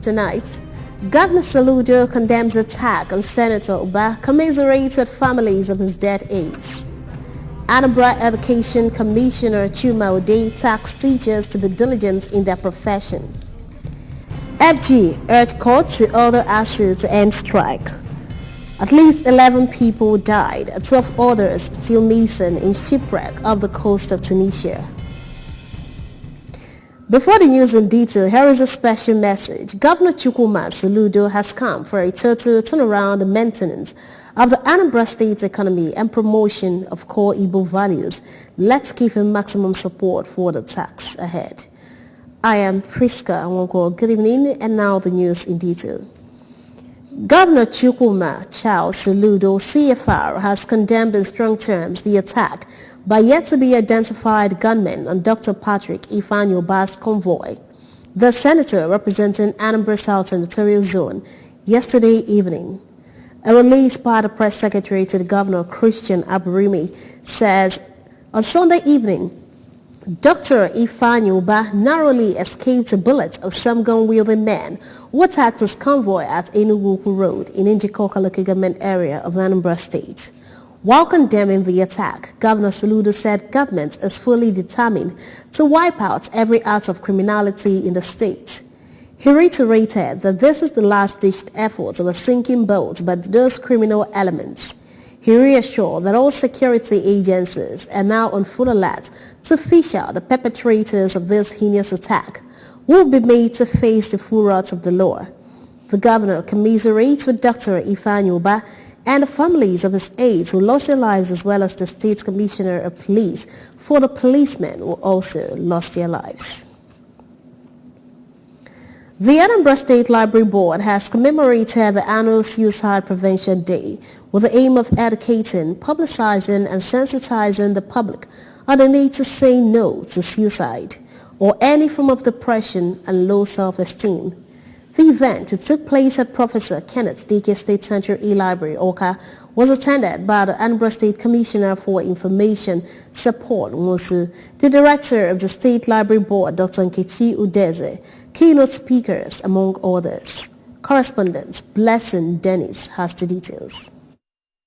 Tonight, Governor Soludo condemns attack on Senator Uba, commiserates with families of his dead aides. Anambra Education Commissioner Chuma Ode tasked teachers to be diligent in their profession. FG urged court to order ASU to end strike. At least 11 people died, 12 others still missing in shipwreck off the coast of Tunisia. Before the news in detail, here is a special message. Governor Chukwuma Soludo has come for a total turnaround and maintenance of the Anambra State economy and promotion of core Igbo values. Let's give him maximum support for the task ahead. I am Priska Anwonko. Good evening, and now the news in detail. Governor Chukwuma Charles Soludo, CFR, has condemned in strong terms the attack by yet-to-be-identified gunmen on Dr. Patrick Ifeanyi convoy. The senator representing Anambra South Senatorial Zone yesterday evening. A release by the press secretary to the governor, Christian Aburimi, says on Sunday evening, Dr. Ifeanyi narrowly escaped the bullets of some gun-wielding men who attacked his convoy at Enugu Road in Njikoka local government area of Anambra State. While condemning the attack, Governor Soludo said government is fully determined to wipe out every act of criminality in the state. He reiterated that this is the last-ditched effort of a sinking boat by those criminal elements. He reassured that all security agencies are now on full alert to fish out the perpetrators of this heinous attack, who will be made to face the full wrath of the law. The governor commiserates with Dr. Ifeanyi and the families of his aides who lost their lives, as well as the state commissioner of police for the policemen who also lost their lives. The Anambra State Library Board has commemorated the annual Suicide Prevention Day with the aim of educating, publicizing and sensitizing the public on the need to say no to suicide or any form of depression and low self-esteem. The event, which took place at Professor Kenneth Dike State Central E-Library, Oka, was attended by the Anambra State Commissioner for Information Support, Musu, the Director of the State Library Board, Dr. Nkechi Udeze, keynote speakers, among others. Correspondent Blessing Dennis has the details.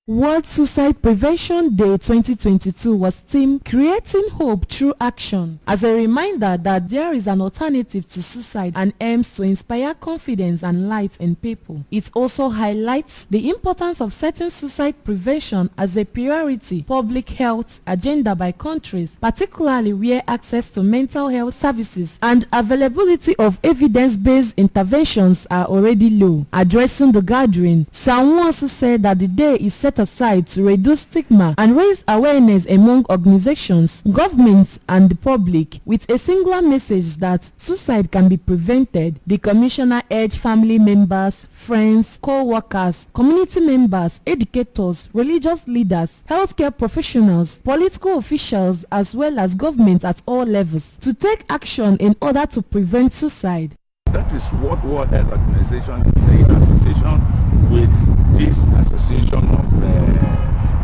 World Suicide Prevention Day 2022 was themed Creating Hope Through Action, as a reminder that there is an alternative to suicide and aims to inspire confidence and light in people. It also highlights the importance of setting suicide prevention as a priority public health agenda by countries, particularly where access to mental health services and availability of evidence-based interventions are already low. Addressing the gathering, Sanwo-Onisu said that the day is set aside to reduce stigma and raise awareness among organizations, governments and the public, with a singular message that suicide can be prevented. The commissioner urged family members, friends, co-workers, community members, educators, religious leaders, healthcare professionals, political officials as well as government at all levels to take action in order to prevent suicide. That is what World Health Organization is saying, association with this association of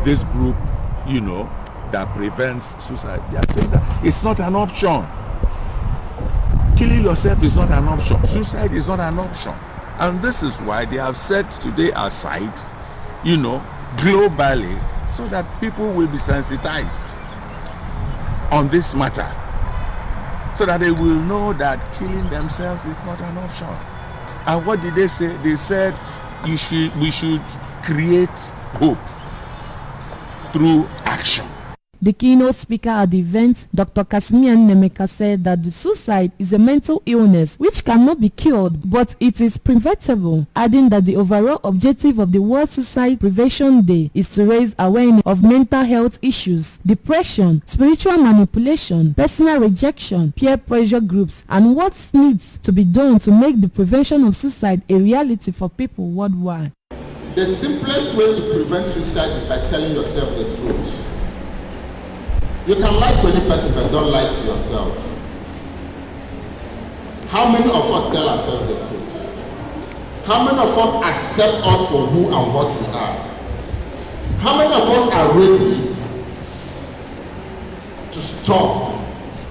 this group, that prevents suicide. They are saying that it's not an option. Killing yourself is not an option. Suicide is not an option. And this is why they have set today aside, globally, so that people will be sensitized on this matter, so that they will know that killing themselves is not an option. And what did they say? They said we should create hope through action. The keynote speaker at the event, Dr. Kasimian Nemeka, said that the suicide is a mental illness which cannot be cured, but it is preventable, adding that the overall objective of the World Suicide Prevention Day is to raise awareness of mental health issues, depression, spiritual manipulation, personal rejection, peer pressure groups, and what needs to be done to make the prevention of suicide a reality for people worldwide. The simplest way to prevent suicide is by telling yourself the truth. You can lie to any person, but don't lie to yourself. How many of us tell ourselves the truth? How many of us accept us for who and what we are? How many of us are ready to stop,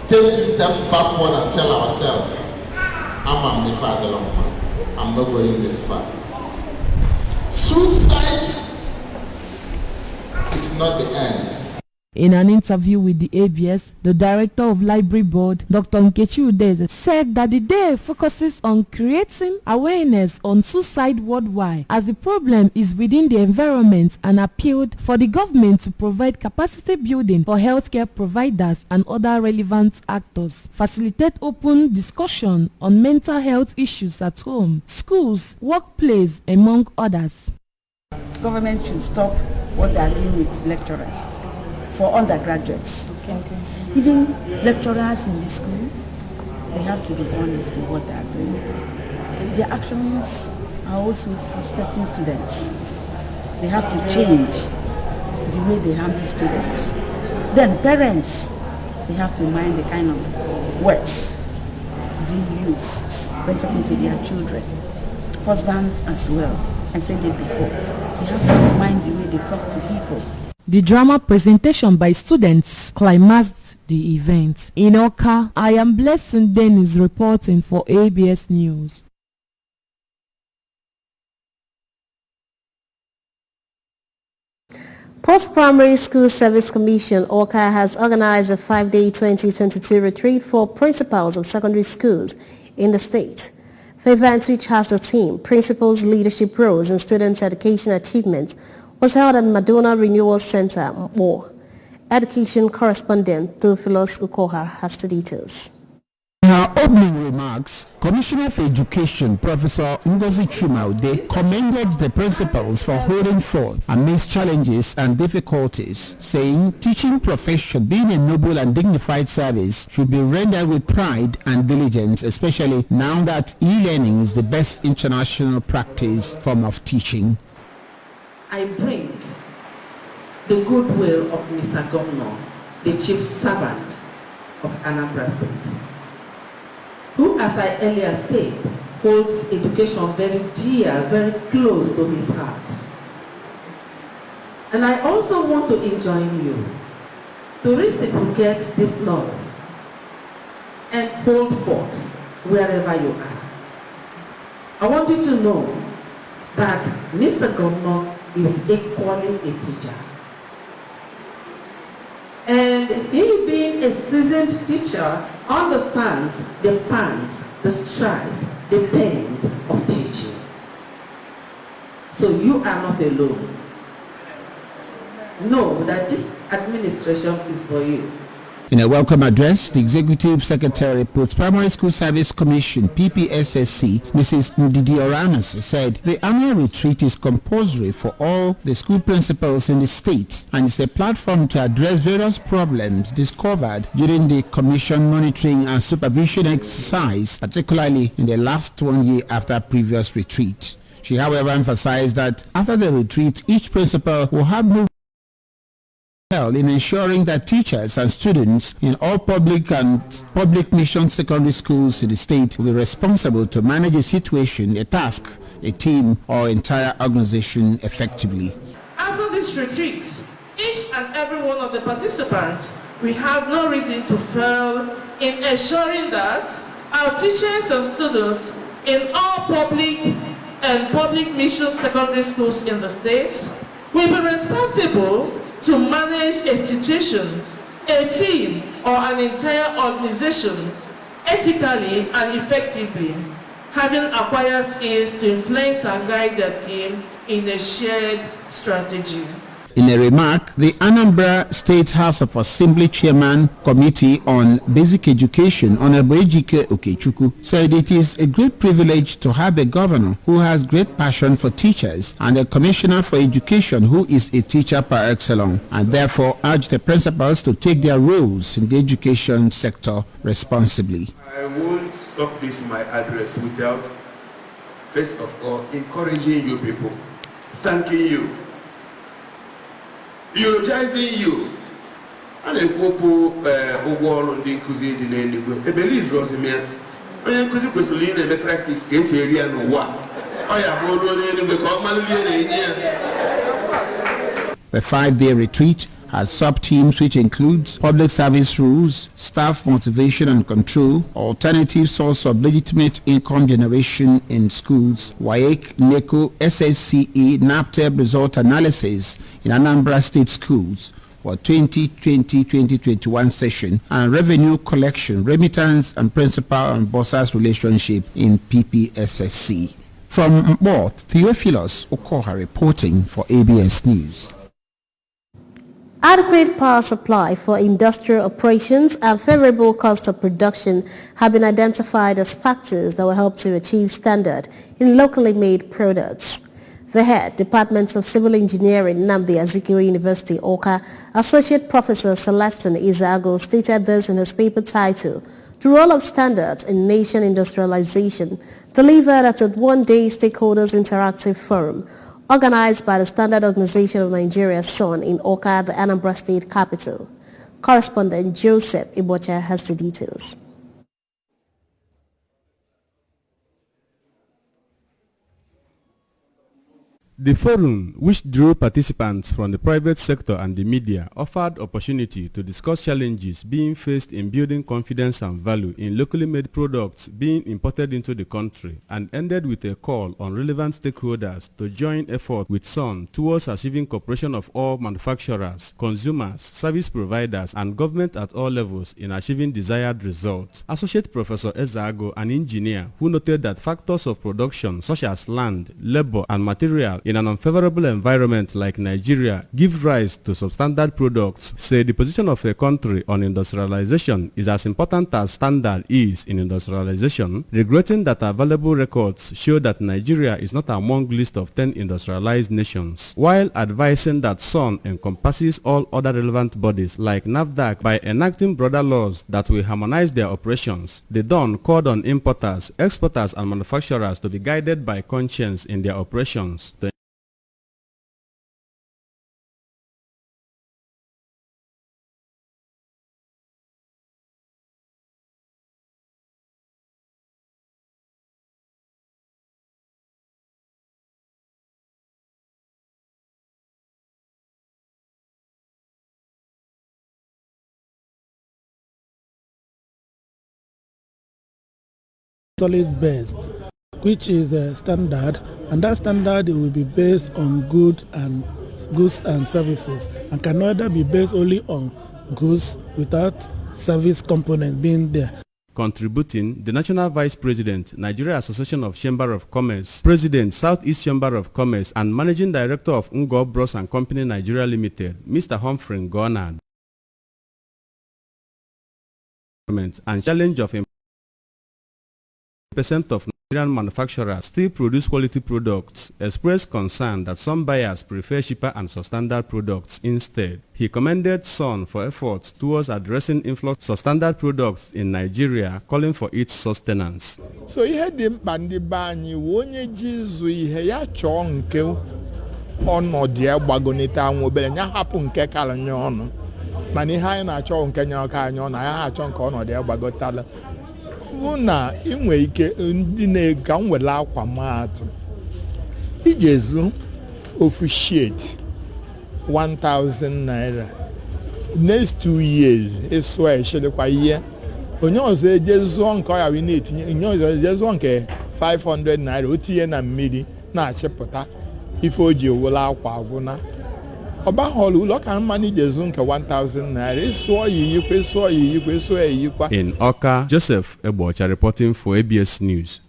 take 2 steps backward and tell ourselves, I'm a Nifa Adelompa. I'm not going this far. Suicide is not the end. In an interview with the ABS, the director of Library Board, Dr. Nkechi Udeze, said that the day focuses on creating awareness on suicide worldwide, as the problem is within the environment, and appealed for the government to provide capacity building for healthcare providers and other relevant actors, facilitate open discussion on mental health issues at home, schools, workplace, among others. Government should stop what they are doing with lecturers for undergraduates. Okay. Even lecturers in the school, they have to be honest in what they are doing. Their actions are also frustrating students. They have to change the way they handle students. Then parents, they have to mind the kind of words they use when talking to their children. Husbands as well. I said it before. They have to mind the way they talk to people. The drama presentation by students climaxed the event. In Oka, I am Blessing Dennis reporting for ABS News. Post-Primary School Service Commission, ORCA, has organized a 5-day 2022 retreat for principals of secondary schools in the state. The event, which has the theme Principals' Leadership Roles in Students' Education Achievements, was held at Madonna Renewal Center, Mo. Education correspondent Theophilus Ukoha has the details. In her opening remarks, Commissioner for Education, Professor Ngozi Chumaude, commended the principals for holding forth amidst challenges and difficulties, saying teaching profession, being a noble and dignified service, should be rendered with pride and diligence, especially now that e-learning is the best international practice form of teaching. I bring the goodwill of Mr. Governor, the chief servant of Anambra State, who, as I earlier said, holds education very dear, very close to his heart. And I also want to enjoin you to reciprocate this love and hold forth wherever you are. I want you to know that Mr. Governor is equally a teacher. And he, being a seasoned teacher, understands the pangs, the strife, the pains of teaching. So you are not alone. Know that this administration is for you. In a welcome address, the Executive Secretary, Post-Primary School Service Commission, PPSSC, Mrs. Ndidi Oranas, said the annual retreat is compulsory for all the school principals in the state and is a platform to address various problems discovered during the Commission monitoring and supervision exercise, particularly in the last 1 year after previous retreat. She, however, emphasized that after the retreat, each principal will have moved in ensuring that teachers and students in all public and public mission secondary schools in the state will be responsible to manage a situation, a task, a team, or entire organization effectively. After this retreat, each and every one of the participants, we have no reason to fail in ensuring that our teachers and students in all public and public mission secondary schools in the state will be responsible to manage a situation, a team, or an entire organization ethically and effectively, having acquired skills to influence and guide their team in a shared strategy. In a remark, the Anambra State House of Assembly Chairman Committee on Basic Education, Honorable Ejike Okechukwu, said it is a great privilege to have a governor who has great passion for teachers and a commissioner for education who is a teacher par excellence, and therefore urged the principals to take their roles in the education sector responsibly. I won't stop this my address without, first of all, encouraging you people, thanking you, eulogizing you, and a popo over on the Kuzi in the believe Rosemary. I am Kuzi Kusulina and the practice case area no what. I am already in the common. The 5-day retreat has sub-teams which includes public service rules, staff motivation and control, alternative source of legitimate income generation in schools, WAEC, NECO, SSCE, NAPTEP result analysis in Anambra State schools for 2020-2021 session, and revenue collection, remittance and principal and bursars relationship in PPSSC. From North, Theophilus Okoha reporting for ABS News. Adequate power supply for industrial operations and favorable cost of production have been identified as factors that will help to achieve standard in locally made products. The head, Department of Civil Engineering, Nnamdi Azikiwe University, Awka, Associate Professor Celestine Ezeago, stated this in his paper titled, The Role of Standards in Nation Industrialization, delivered at a one-day Stakeholders Interactive Forum, organized by the Standard Organization of Nigeria, SON, in Awka, the Anambra State capital. Correspondent Joseph Ibocha has the details. The forum, which drew participants from the private sector and the media, offered opportunity to discuss challenges being faced in building confidence and value in locally made products being imported into the country, and ended with a call on relevant stakeholders to join effort with SON towards achieving cooperation of all manufacturers, consumers, service providers, and government at all levels in achieving desired results. Associate Professor Ezeago, an engineer, who noted that factors of production such as land, labor, and material in an unfavorable environment like Nigeria give rise to substandard products, say the position of a country on industrialization is as important as standard is in industrialization, regretting that available records show that Nigeria is not among list of 10 industrialized nations, while advising that SON encompasses all other relevant bodies like NAFDAC by enacting broader laws that will harmonize their operations. The DON called on importers, exporters, and manufacturers to be guided by conscience in their operations. Solid base, which is a standard, and that standard will be based on goods and services, and can neither be based only on goods without service component being there. Contributing, the National Vice President, Nigeria Association of Chamber of Commerce, President, Southeast Chamber of Commerce, and Managing Director of Ngo Bros and Company Nigeria Limited, Mr. Humphrey Gonard, and challenge of 1% of Nigerian manufacturers still produce quality products, expressed concern that some buyers prefer cheaper and substandard products instead. He commended SON for efforts towards addressing influx of standard products in Nigeria, calling for its sustenance. So ihe dị mkpa ndị be anyị onye ji izu ihe ya chọọ nke ọnọdụ ya gbagonite anwụ obere ya hapụ nke kalanye ọnụ, mana ihe anyị na-achọ nke nye ọka anyị ọnụ ya achọ nke ọnọdụ ya gbagotala. Bụ na inwe ike ndị na-ega nwere akwa maatụ iji ezu ofu sheet 1,000 naira next 2 years eso eshelekwa ihe onye ọzọ eje zụọ nke ọ ya wee na-etinye onye ọzọ eje zụọ nke 500 naira o tinye na mmiri na-achịpụta ife o ji ewela akwa agwụna ọba họlụ ụlọ ka mma na ije zụ nke 1,000 naira ịsụọ ya iyikwa. In Awka, Joseph Ebocha reporting for ABS News.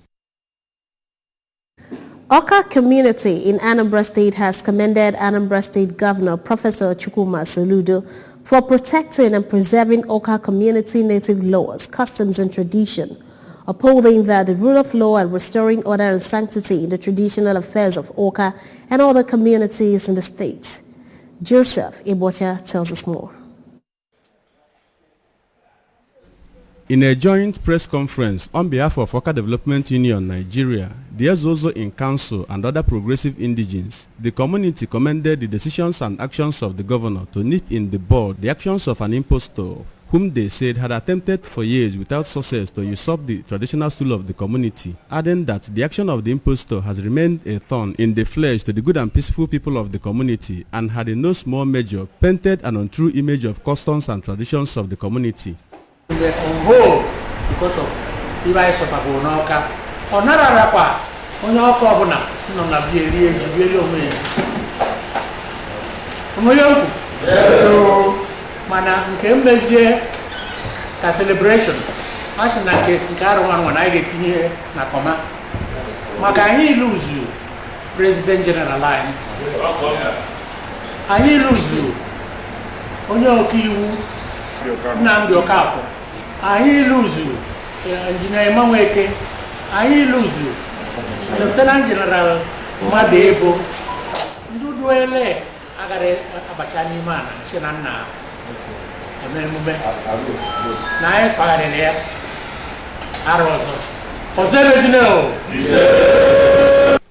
Awka community in Anambra State has commended Anambra State Governor Professor Chukwuma Soludo for protecting and preserving Awka community native laws, customs and tradition, upholding that the rule of law and restoring order and sanctity in the traditional affairs of Awka and other communities in the state. Joseph Ibocha tells us more. In a joint press conference on behalf of Awka Development Union Nigeria, the Ezozo in Council and other progressive indigenes, the community commended the decisions and actions of the governor to nip in the bud the actions of an impostor whom they said had attempted for years without success to usurp the traditional stool of the community, adding that the action of the impostor has remained a thorn in the flesh to the good and peaceful people of the community and had in no small measure painted an untrue image of customs and traditions of the community. On whole, because of the rise of Agonoka, or Narapa, on your Kobuna, no Nabi, Mana Mkemezie a celebration. As na ke ngaro when I get here na koma. Maka he lose you, President General Line. I lose you. Onyo kiwu Nnamdi Okafo. I lose you. Engineer Mamweke. I lose you. Lieutenant General Madebo. Nduduele agare abachani mana shenana.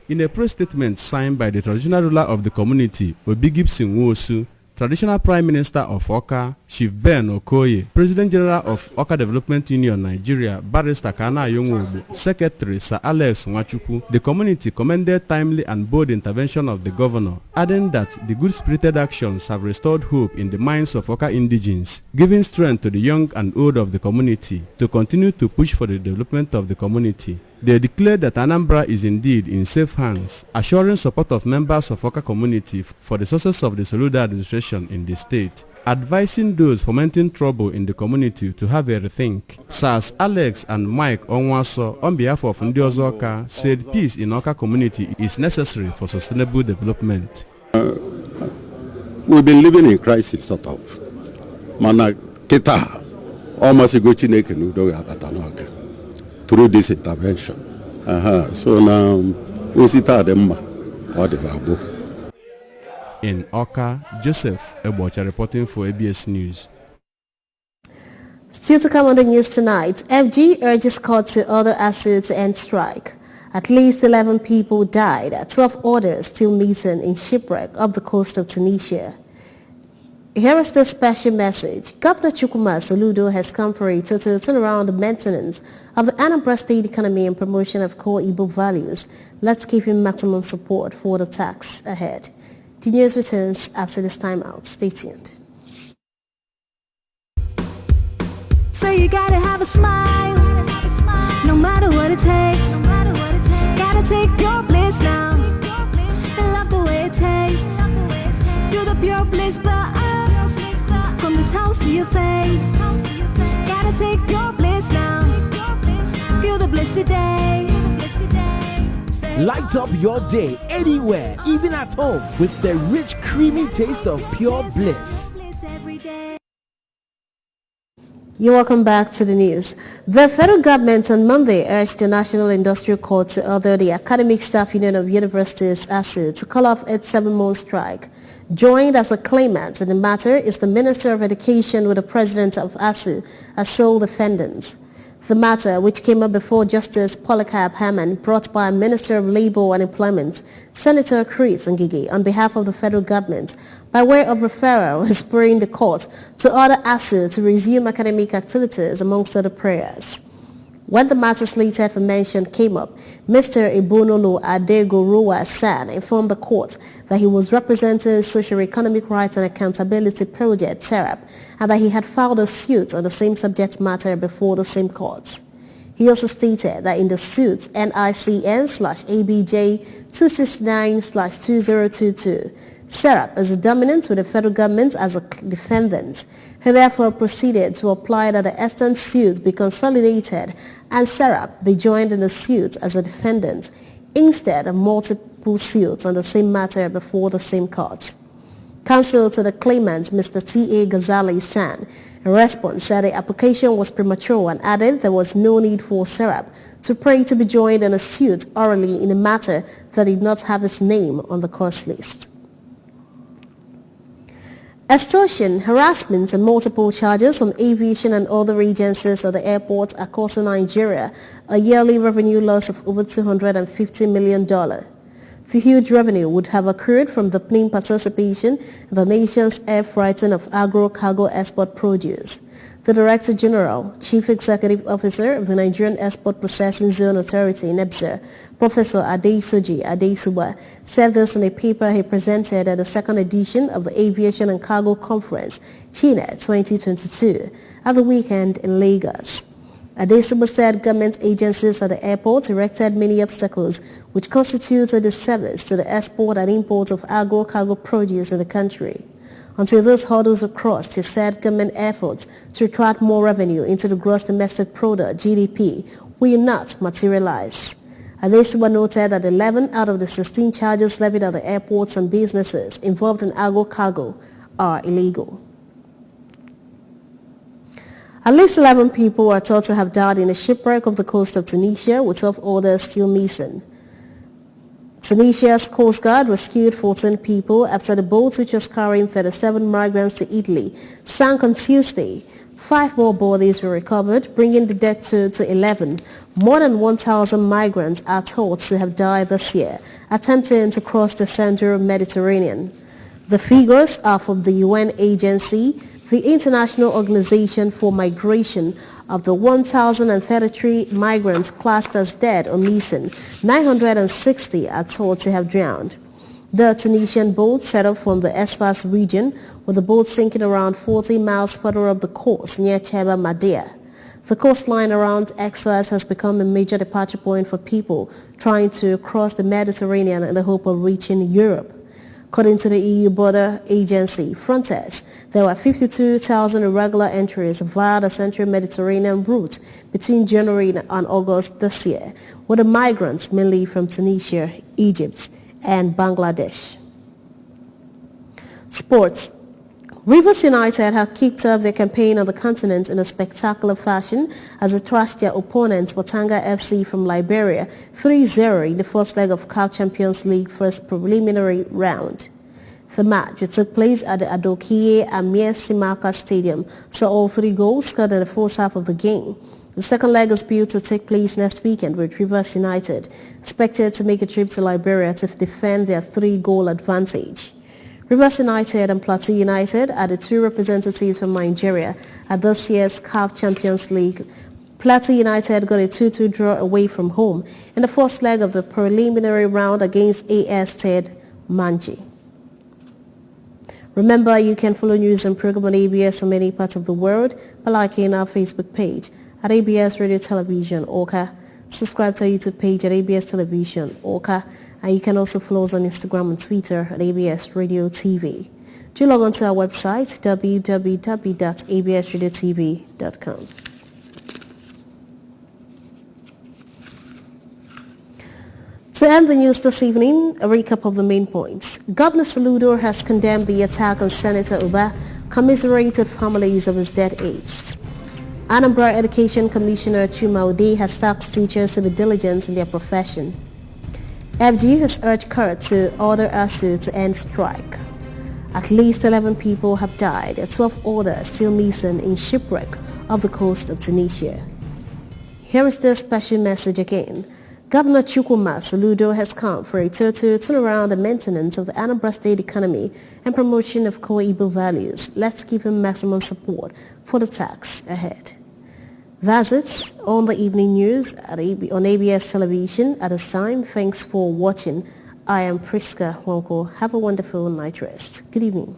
In a press statement signed by the traditional ruler of the community, Obi Gibson Nwosu, Traditional Prime Minister of Awka, Chief Ben Okoye, President General of Awka Development Union Nigeria, Barrister Kana Ayonwobu, Secretary Sir Alex Nwachukwu, the community commended timely and bold intervention of the governor, adding that the good-spirited actions have restored hope in the minds of Awka indigenes, giving strength to the young and old of the community to continue to push for the development of the community. They declared that Anambra is indeed in safe hands, assuring support of members of Awka community for the success of the Soludo administration in the state, advising those fomenting trouble in the community to have a rethink. Sirs Alex and Mike Onwaso, on behalf of Ndiozo Awka, said peace in Awka community is necessary for sustainable development. We've been living in crisis, sort of. Mana kita almost go Chineke nudo abatanoka through this intervention. So now we sit at them or the babu. In Awka, Joseph Ebocha reporting for ABS News. Still to come on the news tonight, FG urges court to order ASU to end strike. At least 11 people died, 12 others still missing in shipwreck off the coast of Tunisia. Here is the special message. Governor Chukwuma Soludo has come for a total turnaround maintenance of the Anambra State economy and promotion of core Igbo values. Let's give him maximum support for the task ahead. The news returns after this timeout. Stay tuned. So you gotta have a smile, no matter what it takes. Gotta take your place now. I love the way it tastes. Feel the pure bliss burst from the toes to your face. Gotta take your place now. Feel the bliss today. Light up your day anywhere, even at home, with the rich, creamy taste of pure bliss. You're welcome back to the news. The federal government on Monday urged the National Industrial Court to order the Academic Staff Union of Universities, ASU, to call off its 7-month strike. Joined as a claimant in the matter is the Minister of Education with the President of ASU as sole defendants. The matter, which came up before Justice Polycarp Hammond, brought by Minister of Labour and Employment, Senator Chris Ngige, on behalf of the federal government, by way of referral, is spurring the court to order ASU to resume academic activities amongst other prayers. When the matter slated for mention came up, Mr. Ibonolo Adegorowa San informed the court that he was representing Socio-Economic Rights and Accountability Project, SERAP, and that he had filed a suit on the same subject matter before the same court. He also stated that in the suit NICN/ABJ269/2022, SERAP is dominant with the federal government as a defendant. He therefore proceeded to apply that the extant suit be consolidated and SERAP be joined in the suit as a defendant instead of multiple suits on the same matter before the same court. Counsel to the claimant, Mr. T.A. Ghazali San, in response said the application was premature and added there was no need for SERAP to pray to be joined in a suit orally in a matter that did not have its name on the court's list. Extortion, harassment, and multiple charges from aviation and other agencies of the airport are costing Nigeria a yearly revenue loss of over $250 million. The huge revenue would have accrued from the plain participation in the nation's air freighting of agro-cargo export produce. The Director General, Chief Executive Officer of the Nigerian Export Processing Zone Authority, NEPZA, Professor Adesoji Adesuba, said this in a paper he presented at the second edition of the Aviation and Cargo Conference, China 2022, at the weekend in Lagos. Adesuba said government agencies at the airport erected many obstacles which constitute a disservice to the export and import of agro-cargo produce in the country. Until those hurdles are crossed, he said government efforts to attract more revenue into the gross domestic product, GDP, will not materialize. Adesuba noted that 11 out of the 16 charges levied at the airports and businesses involved in agro-cargo are illegal. At least 11 people are thought to have died in a shipwreck off the coast of Tunisia, with 12 others still missing. Tunisia's Coast Guard rescued 14 people after the boat, which was carrying 37 migrants to Italy, sank on Tuesday. 5 more bodies were recovered, bringing the death toll to 11. More than 1,000 migrants are thought to have died this year, attempting to cross the central Mediterranean. The figures are from the UN agency, the International Organization for Migration. Of the 1,033 migrants classed as dead or missing, 960 are thought to have drowned. The Tunisian boat set off from the Esfas region, with the boat sinking around 40 miles further up the coast near Cheba Madea. The coastline around Esfas has become a major departure point for people trying to cross the Mediterranean in the hope of reaching Europe. According to the EU border agency, Frontex, there were 52,000 irregular entries via the central Mediterranean route between January and August this year, with the migrants mainly from Tunisia, Egypt, and Bangladesh. Sports. Rivers United have kicked off their campaign on the continent in a spectacular fashion as they thrashed their opponents, Watanga FC from Liberia, 3-0 in the first leg of CAF Champions League first preliminary round. The match, which took place at the Adokiye Amir Simaka Stadium, saw all 3 goals scored in the first half of the game. The second leg is due to take place next weekend, with Rivers United expected to make a trip to Liberia to defend their 3-goal advantage. Rivers United and Plateau United are the 2 representatives from Nigeria at this year's CAF Champions League. Plateau United got a 2-2 draw away from home in the first leg of the preliminary round against AS Ted Manji. Remember, you can follow news and program on ABS from many parts of the world by liking our Facebook page at ABS Radio Television Orca. Subscribe to our YouTube page at ABS Television Orca, and you can also follow us on Instagram and Twitter at ABS Radio TV. Do log on to our website www.absradiotv.com. To end the news this evening, a recap of the main points. Governor Soludo has condemned the attack on Senator Uba, commiserated families of his dead aides. Anambra Education Commissioner Chuma Ode has tasked teachers to be diligent in their profession. FG has urged CURT to order ASU to end strike. At least 11 people have died and 12 others still missing in shipwreck off the coast of Tunisia. Here is the special message again. Governor Chukwuma Soludo has come for a total turnaround the maintenance of the Anambra State economy and promotion of core Igbo values. Let's give him maximum support for the task ahead. That's it on the evening news on ABS Television at this time. Thanks for watching. I am Priska Wonko. Have a wonderful night rest. Good evening.